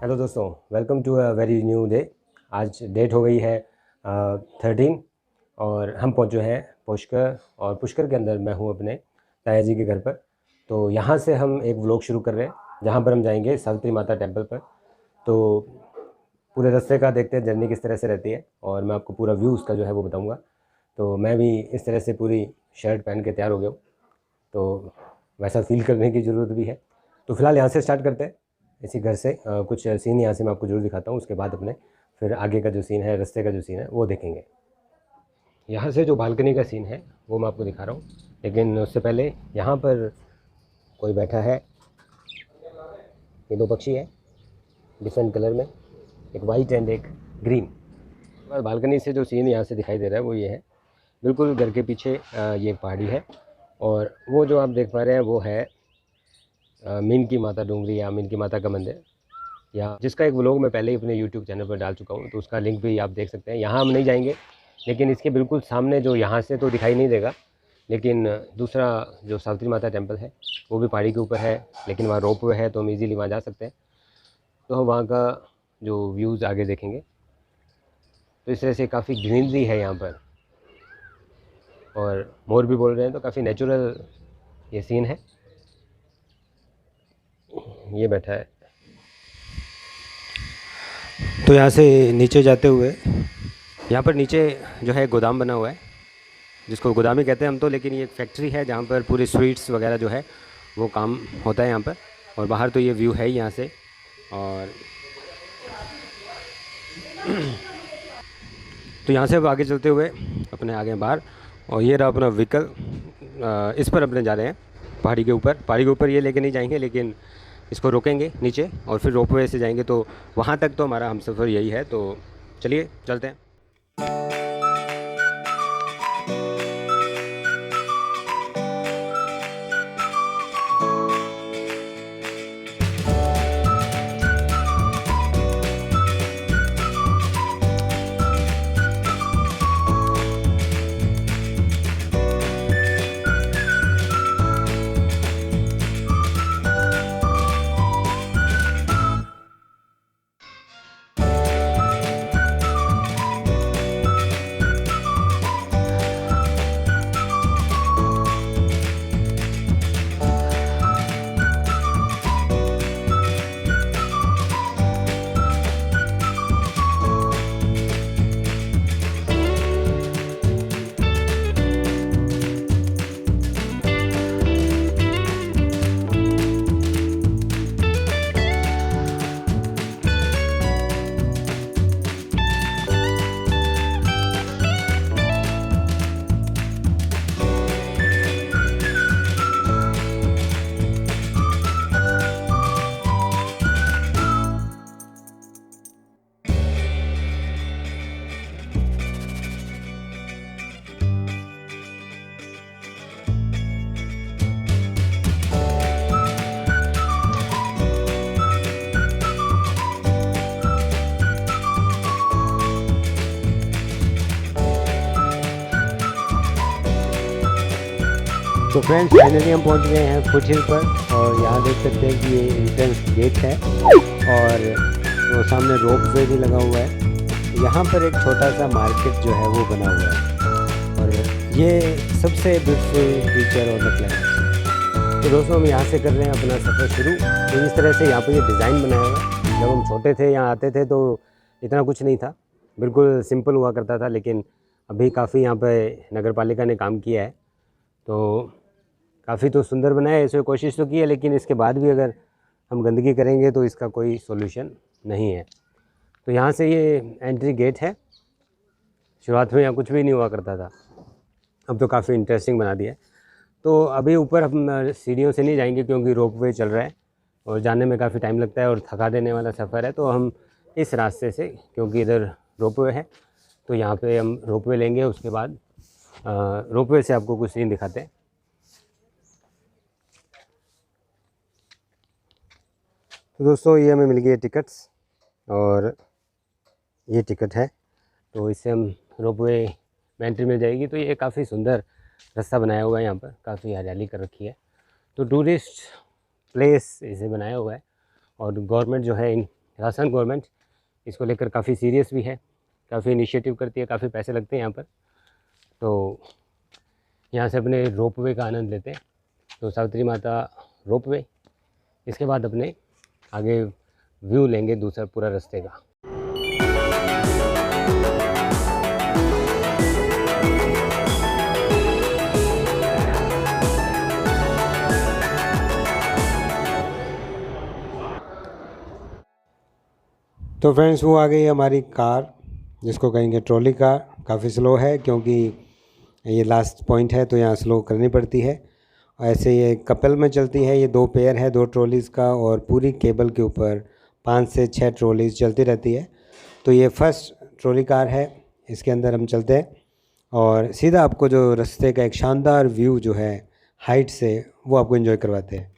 Hello दोस्तों, welcome to a very new day. आज date हो गई है 13 और हम पहुंचे हैं पुष्कर। और पुष्कर के अंदर मैं हूं अपने ताया जी के घर पर। तो यहां से हम एक व्लॉग शुरू कर रहे हैं जहां पर हम जाएंगे सावित्री माता टेम्पल पर। तो पूरे रास्ते का देखते हैं जर्नी किस तरह से रहती है और मैं आपको पूरा व्यू उसका जो है वो बताऊँगा। तो मैं भी इस तरह से पूरी शर्ट पहन के तैयार हो गया हूँ, तो वैसा फील करने की ज़रूरत भी है। तो फिलहाल यहाँ से स्टार्ट करते हैं, इसी घर से कुछ सीन यहाँ से मैं आपको ज़रूर दिखाता हूँ। उसके बाद अपने फिर आगे का जो सीन है, रास्ते का जो सीन है वो देखेंगे। यहाँ से जो बालकनी का सीन है वो मैं आपको दिखा रहा हूँ, लेकिन उससे पहले यहाँ पर कोई बैठा है। ये दो पक्षी है डिफरेंट कलर में, एक वाइट एंड एक ग्रीन। और बालकनी से जो सीन यहाँ से दिखाई दे रहा है वो ये है, बिल्कुल घर के पीछे ये पहाड़ी है और वो जो आप देख पा रहे हैं वो है मीन की माता डोंगरी या मीन की माता का मंदिर, या जिसका एक व्लॉग मैं पहले ही अपने यूट्यूब चैनल पर डाल चुका हूँ, तो उसका लिंक भी आप देख सकते हैं। यहाँ हम नहीं जाएंगे, लेकिन इसके बिल्कुल सामने जो यहाँ से तो दिखाई नहीं देगा, लेकिन दूसरा जो सावित्री माता टेम्पल है वो भी पहाड़ी के ऊपर है, लेकिन वहाँ रोप वे है तो हम ईज़िली वहाँ जा सकते हैं। तो हम वहाँ का जो व्यूज़ आगे देखेंगे। तो इस तरह से काफ़ी ग्रीनरी है यहाँ पर और मोर भी बोल रहे हैं, तो काफ़ी नेचुरल ये सीन है। ये बैठा है। तो यहाँ से नीचे जाते हुए यहाँ पर नीचे जो है गोदाम बना हुआ है, जिसको गोदाम ही कहते हैं हम तो, लेकिन ये एक फैक्ट्री है जहाँ पर पूरे स्वीट्स वगैरह जो है वो काम होता है यहाँ पर। और बाहर तो ये व्यू है ही यहाँ से। और तो यहाँ से अब आगे चलते हुए अपने आगे बाहर, और ये रहा अपना व्हीकल। इस पर अपने जा रहे हैं पहाड़ी के ऊपर। पहाड़ी के ऊपर ये लेके नहीं जाएंगे, लेकिन इसको रोकेंगे नीचे और फिर रोपवे से जाएंगे। तो वहाँ तक तो हमारा हमसफ़र यही है। तो चलिए चलते हैं। तो फ्रेंड्स, फाइनली हम पहुंच गए हैं फुट हिल पर, और यहाँ देख सकते हैं कि ये एंट्रेंस गेट है और वो सामने रोप वे भी लगा हुआ है। यहाँ पर एक छोटा सा मार्केट जो है वो बना हुआ है और ये सबसे beautiful feature of the place. तो दोस्तों, हम यहाँ से कर रहे हैं अपना सफ़र शुरू। तो इस तरह से यहाँ पर ये डिज़ाइन बनाया हुआ है। जब हम छोटे थे यहाँ आते थे तो इतना कुछ नहीं था, बिल्कुल सिंपल हुआ करता था, लेकिन अभी काफ़ी यहाँ पर नगर पालिका ने काम किया है। तो काफ़ी तो सुंदर बनाया है, इसमें कोशिश तो की है, लेकिन इसके बाद भी अगर हम गंदगी करेंगे तो इसका कोई सॉल्यूशन नहीं है। तो यहाँ से ये एंट्री गेट है। शुरुआत में यहाँ कुछ भी नहीं हुआ करता था, अब तो काफ़ी इंटरेस्टिंग बना दिया है। तो अभी ऊपर हम सीढ़ियों से नहीं जाएंगे क्योंकि रोपवे चल रहा है और जाने में काफ़ी टाइम लगता है और थका देने वाला सफ़र है। तो हम इस रास्ते से, क्योंकि इधर रोपवे है, तो यहाँ पे हम रोपवे लेंगे। उसके बाद रोपवे से आपको कुछ सीन दिखाते हैं। तो दोस्तों, ये हमें मिल गई है टिकट्स, और ये टिकट है, तो इससे हम रोपवे में एंट्री मिल जाएगी। तो ये काफ़ी सुंदर रास्ता बनाया हुआ है, यहाँ पर काफ़ी हरियाली कर रखी है। तो टूरिस्ट प्लेस इसे बनाया हुआ है और गवर्नमेंट जो है इन राजस्थान गवर्नमेंट इसको लेकर काफ़ी सीरियस भी है, काफ़ी इनिशिएटिव करती है, काफ़ी पैसे लगते हैं यहाँ पर। तो यहाँ से अपने रोपवे का आनंद लेते हैं। तो सावित्री माता रोपवे, इसके बाद अपने आगे व्यू लेंगे दूसरा पूरा रास्ते का। तो फ्रेंड्स, वो आ गई हमारी कार, जिसको कहेंगे ट्रॉली कार। काफ़ी स्लो है क्योंकि ये लास्ट पॉइंट है, तो यहाँ स्लो करनी पड़ती है। ऐसे ये कपल में चलती है, ये 2 पेयर है 2 ट्रॉलीज़ का, और पूरी केबल के ऊपर 5 से 6 ट्रॉलीज़ चलती रहती है। तो ये फर्स्ट ट्रॉली कार है, इसके अंदर हम चलते हैं और सीधा आपको जो रास्ते का एक शानदार व्यू जो है हाइट से, वो आपको एंजॉय करवाते हैं।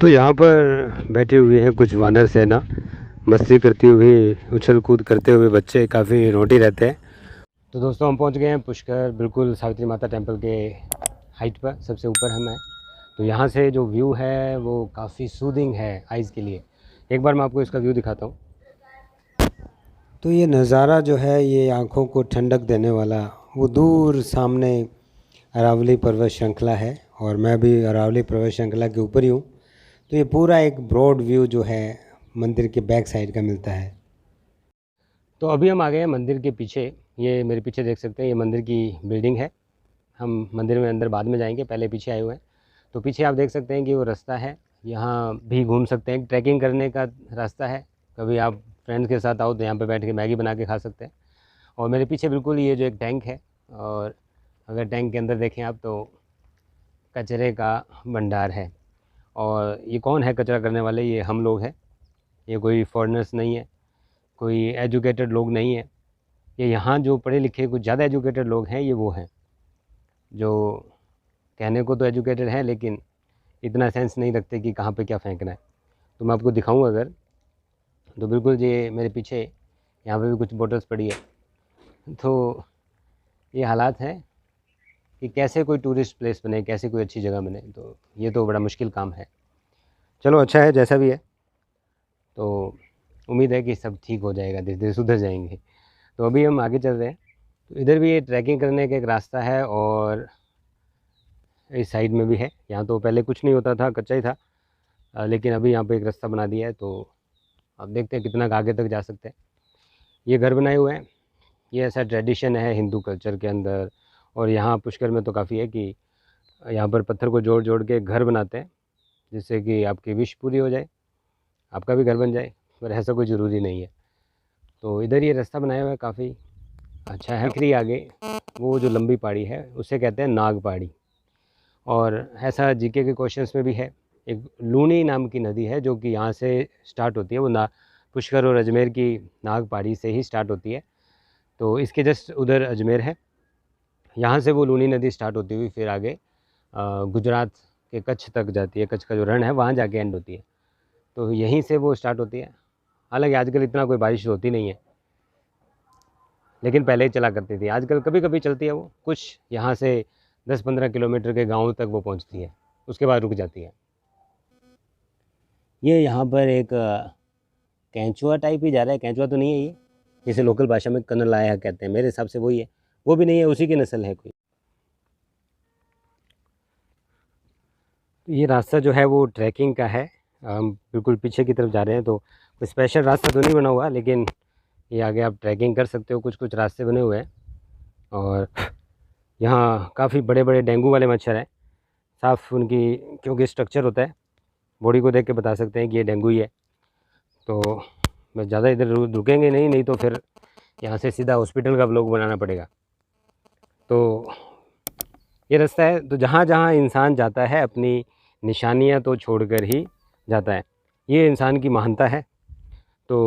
तो यहाँ पर बैठे हुए हैं कुछ वानर सेना, मस्ती करती हुई, उछल कूद करते हुए बच्चे काफ़ी रोटी रहते हैं। तो दोस्तों, हम पहुँच गए हैं पुष्कर, बिल्कुल सावित्री माता टेम्पल के हाइट पर, सबसे ऊपर हम हैं। तो यहाँ से जो व्यू है वो काफ़ी सूदिंग है आइज़ के लिए। एक बार मैं आपको इसका व्यू दिखाता हूँ। तो ये नज़ारा जो है, ये आँखों को ठंडक देने वाला, वो दूर सामने अरावली पर्वत श्रृंखला है और मैं भी अरावली पर्वत श्रृंखला के ऊपर ही हूँ। तो ये पूरा एक ब्रॉड व्यू जो है मंदिर के बैक साइड का मिलता है। तो अभी हम आ गए हैं मंदिर के पीछे। ये मेरे पीछे देख सकते हैं, ये मंदिर की बिल्डिंग है। हम मंदिर में अंदर बाद में जाएंगे, पहले पीछे आए हुए हैं। तो पीछे आप देख सकते हैं कि वो रास्ता है, यहाँ भी घूम सकते हैं, ट्रैकिंग करने का रास्ता है। कभी आप फ्रेंड्स के साथ आओ तो यहाँ पे बैठ के मैगी बना के खा सकते हैं। और मेरे पीछे बिल्कुल ये जो एक टैंक है, और अगर टैंक के अंदर देखें आप तो कचरे का भंडार है। और ये कौन है कचरा करने वाले? ये हम लोग हैं। ये कोई फॉरेनर्स नहीं है, कोई एजुकेटेड लोग नहीं है। ये यहाँ जो पढ़े लिखे कुछ ज़्यादा एजुकेटेड लोग हैं, ये वो हैं जो कहने को तो एजुकेटेड हैं लेकिन इतना सेंस नहीं रखते कि कहाँ पे क्या फेंकना है। तो मैं आपको दिखाऊँ अगर, तो बिल्कुल ये मेरे पीछे यहाँ पे भी कुछ बोटल्स पड़ी है। तो ये हालात हैं कि कैसे कोई टूरिस्ट प्लेस बने, कैसे कोई अच्छी जगह बने, तो ये तो बड़ा मुश्किल काम है। चलो अच्छा है जैसा भी है, तो उम्मीद है कि सब ठीक हो जाएगा, धीरे धीरे सुधर जाएंगे। तो अभी हम आगे चल रहे हैं। तो इधर भी ये ट्रैकिंग करने का एक रास्ता है और इस साइड में भी है। यहाँ तो पहले कुछ नहीं होता था, कच्चा ही था, लेकिन अभी यहाँ पे एक रास्ता बना दिया है। तो अब देखते हैं कितना आगे तक जा सकते हैं। ये घर बनाए हुए हैं, ये ऐसा ट्रेडिशन है हिंदू कल्चर के अंदर। और यहाँ पुष्कर में तो काफ़ी है कि यहाँ पर पत्थर को जोड़ जोड़ के घर बनाते हैं, जिससे कि आपकी विश पूरी हो जाए, आपका भी घर बन जाए। पर ऐसा कोई ज़रूरी नहीं है। तो इधर ये रास्ता बनाया हुआ है, काफ़ी अच्छा है। दिख रही आगे वो जो लंबी पहाड़ी है उसे कहते हैं नाग पहाड़ी। और ऐसा जीके के क्वेश्चंस में भी है, एक लूनी नाम की नदी है जो कि यहाँ से स्टार्ट होती है। वो ना पुष्कर और अजमेर की नाग पहाड़ी से ही स्टार्ट होती है। तो इसके जस्ट उधर अजमेर है, यहाँ से वो लूनी नदी स्टार्ट होती हुई फिर आगे गुजरात के कच्छ तक जाती है। कच्छ का जो रण है वहाँ जाके एंड होती है। तो यहीं से वो स्टार्ट होती है। हालांकि आजकल इतना कोई बारिश होती नहीं है, लेकिन पहले ही चला करती थी। आजकल कभी कभी चलती है वो, कुछ यहाँ से 10-15 किलोमीटर के गाँव तक वो पहुँचती है, उसके बाद रुक जाती है। ये यहाँ पर एक कैंचुआ टाइप ही जा रहा है। कैंचुआ तो नहीं है ये, जिसे लोकल भाषा में कनलाया कहते हैं, मेरे हिसाब से वही है। वो भी नहीं है, उसी की नस्ल है कोई। तो ये रास्ता जो है वो ट्रैकिंग का है। हम बिल्कुल पीछे की तरफ जा रहे हैं, तो कोई स्पेशल रास्ता तो नहीं बना हुआ, लेकिन ये आगे आप ट्रैकिंग कर सकते हो। कुछ कुछ रास्ते बने हुए हैं। और यहाँ काफ़ी बड़े बड़े डेंगू वाले मच्छर हैं। साफ उनकी क्योंकि स्ट्रक्चर होता है, बॉडी को देख के बता सकते हैं कि ये डेंगू ही है। तो मैं ज़्यादा इधर रुकेंगे नहीं, नहीं तो फिर यहाँ से सीधा हॉस्पिटल का व्लॉग बनाना पड़ेगा। तो ये रास्ता है, तो जहाँ जहाँ इंसान जाता है अपनी निशानियाँ तो छोड़कर ही जाता है। ये इंसान की महानता है। तो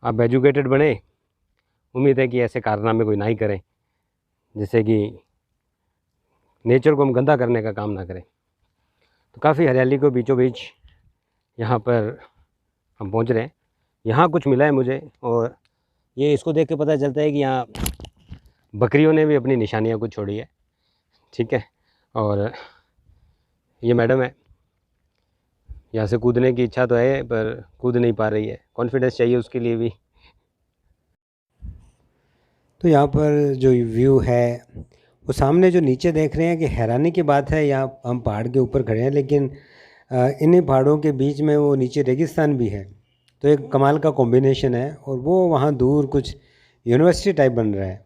आप एजुकेटेड बने, उम्मीद है कि ऐसे कारनामे कोई ना ही करें, जैसे कि नेचर को हम गंदा करने का काम ना करें। तो काफ़ी हरियाली को बीचों बीच यहाँ पर हम पहुँच रहे हैं। यहाँ कुछ मिला है मुझे, और ये इसको देख के पता चलता है कि यहाँ बकरियों ने भी अपनी निशानियाँ कुछ छोड़ी है। ठीक है, और ये मैडम है, यहाँ से कूदने की इच्छा तो है पर कूद नहीं पा रही है। कॉन्फिडेंस चाहिए उसके लिए भी। तो यहाँ पर जो व्यू है वो सामने जो नीचे देख रहे हैं, कि हैरानी की बात है, यहाँ हम पहाड़ के ऊपर खड़े हैं लेकिन इन्हीं पहाड़ों के बीच में वो नीचे रेगिस्तान भी है। तो एक कमाल का कॉम्बिनेशन है, और वो वहाँ दूर कुछ यूनिवर्सिटी टाइप बन रहा है।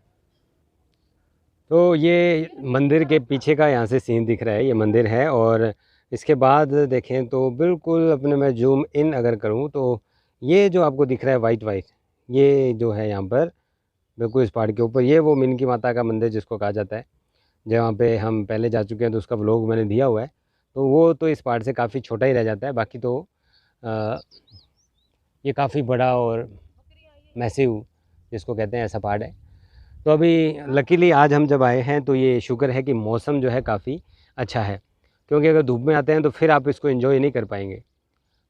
तो ये मंदिर के पीछे का यहाँ से सीन दिख रहा है, ये मंदिर है। और इसके बाद देखें तो बिल्कुल अपने मैं जूम इन अगर करूँ तो ये जो आपको दिख रहा है वाइट वाइट, ये जो है यहाँ पर बिल्कुल इस पहाड़ के ऊपर, ये वो मिनकी माता का मंदिर जिसको कहा जाता है, जहाँ पे हम पहले जा चुके हैं। तो उसका व्लॉग मैंने दिया हुआ है। तो वो तो इस पहाड़ से काफ़ी छोटा ही रह जाता है। बाकी तो आ, ये काफ़ी बड़ा और मैसिव जिसको कहते हैं ऐसा पहाड़ है। तो अभी लकीली आज हम जब आए हैं तो ये शुक्र है कि मौसम जो है काफ़ी अच्छा है, क्योंकि अगर धूप में आते हैं तो फिर आप इसको एंजॉय नहीं कर पाएंगे।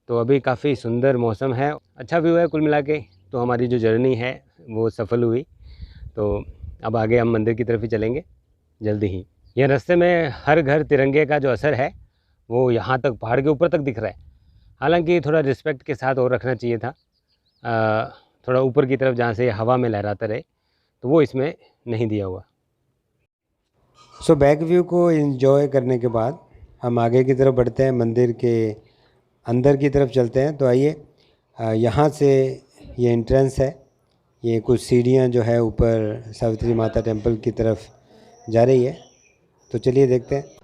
तो अभी काफ़ी सुंदर मौसम है, अच्छा व्यू है कुल मिला के। तो हमारी जो जर्नी है वो सफल हुई। तो अब आगे हम मंदिर की तरफ ही चलेंगे जल्दी ही। यह रास्ते में हर घर तिरंगे का जो असर है वो यहाँ तक पहाड़ के ऊपर तक दिख रहा है। हालांकि थोड़ा रिस्पेक्ट के साथ और रखना चाहिए था, थोड़ा ऊपर की तरफ जहाँ से हवा में लहराता रहे, तो वो इसमें नहीं दिया हुआ। सो बैक व्यू को एंजॉय करने के बाद हम आगे की तरफ बढ़ते हैं, मंदिर के अंदर की तरफ चलते हैं। तो आइए, यहाँ से ये एंट्रेंस है। ये कुछ सीढ़ियाँ जो है ऊपर सावित्री माता टेम्पल की तरफ जा रही है। तो चलिए देखते हैं।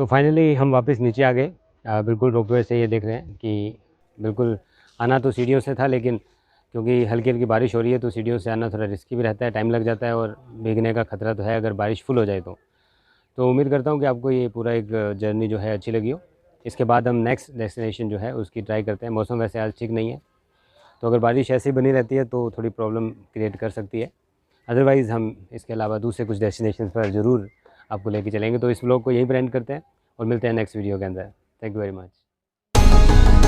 सो फाइनली हम वापस नीचे आ गए। बिल्कुल रोपवे से ये देख रहे हैं कि बिल्कुल आना तो सीढ़ियों से था, लेकिन क्योंकि हल्की हल्की बारिश हो रही है तो सीढ़ियों से आना थोड़ा रिस्की भी रहता है, टाइम लग जाता है और भीगने का खतरा तो है अगर बारिश फुल हो जाए तो उम्मीद करता हूँ कि आपको ये पूरा एक जर्नी जो है अच्छी लगी हो। इसके बाद हम नेक्स्ट डेस्टिनेशन जो है उसकी ट्राई करते हैं। मौसम वैसे आज ठीक नहीं है, तो अगर बारिश ऐसे ही बनी रहती है तो थोड़ी प्रॉब्लम क्रिएट कर सकती है। अदरवाइज़ हम इसके अलावा दूसरे कुछ डेस्टिनेशन पर ज़रूर आपको लेके चलेंगे। तो इस व्लॉग को यहीं पर एंड करते हैं और मिलते हैं नेक्स्ट वीडियो के अंदर। Thank you very much.